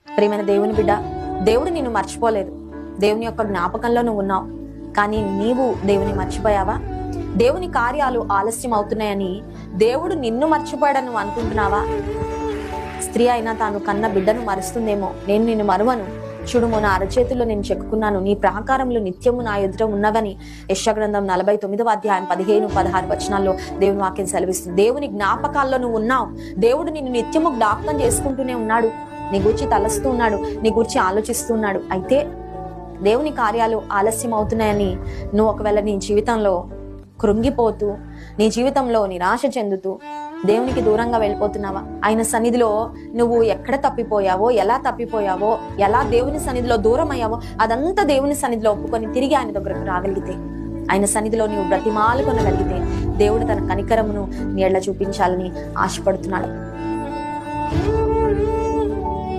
ప్రియమైన దేవుని బిడ్డ, దేవుడు నిన్ను మర్చిపోలేదు. దేవుని యొక్క జ్ఞాపకంలో నువ్వు ఉన్నావు. కానీ నీవు దేవుని మర్చిపోయావా? దేవుని కార్యాలు ఆలస్యం అవుతున్నాయని దేవుడు నిన్ను మర్చిపోయాడని నువ్వు అనుకుంటున్నావా? స్త్రీ అయినా తాను కన్న బిడ్డను మరుస్తుందేమో. నేను నిన్ను మరువను, చూడుము నా అరచేతుల్లో నేను చెక్కున్నాను, నీ ప్రాకారంలో నిత్యము నా ఎదుట ఉన్నవని యెషయా గ్రంథం 49వ అధ్యాయం 15-16 వచనాల్లో దేవుని వాక్యం సెలవిస్తుంది. దేవుని జ్ఞాపకాల్లో నువ్వు ఉన్నావు. దేవుడు నిన్ను నిత్యము జ్ఞాపకం చేసుకుంటూనే ఉన్నాడు. నీ గురించి తలస్తూ ఉన్నాడు, నీ గురించి ఆలోచిస్తూ ఉన్నాడు. అయితే దేవుని కార్యాలు ఆలస్యం అవుతున్నాయని నువ్వు ఒకవేళ నీ జీవితంలో కృంగిపోతూ, నీ జీవితంలో నిరాశ చెందుతూ దేవునికి దూరంగా వెళ్ళిపోతున్నావా? ఆయన సన్నిధిలో నువ్వు ఎక్కడ తప్పిపోయావో, ఎలా తప్పిపోయావో, ఎలా దేవుని సన్నిధిలో దూరం అయ్యావో అదంతా దేవుని సన్నిధిలో ఒప్పుకొని తిరిగి ఆయన దగ్గరకు రాగలిగితే, ఆయన సన్నిధిలో నీవు బ్రతిమాలు కొనగలిగితే దేవుడు తన కనికరమును నీ ఎడల చూపించాలని ఆశపడుతున్నాడు.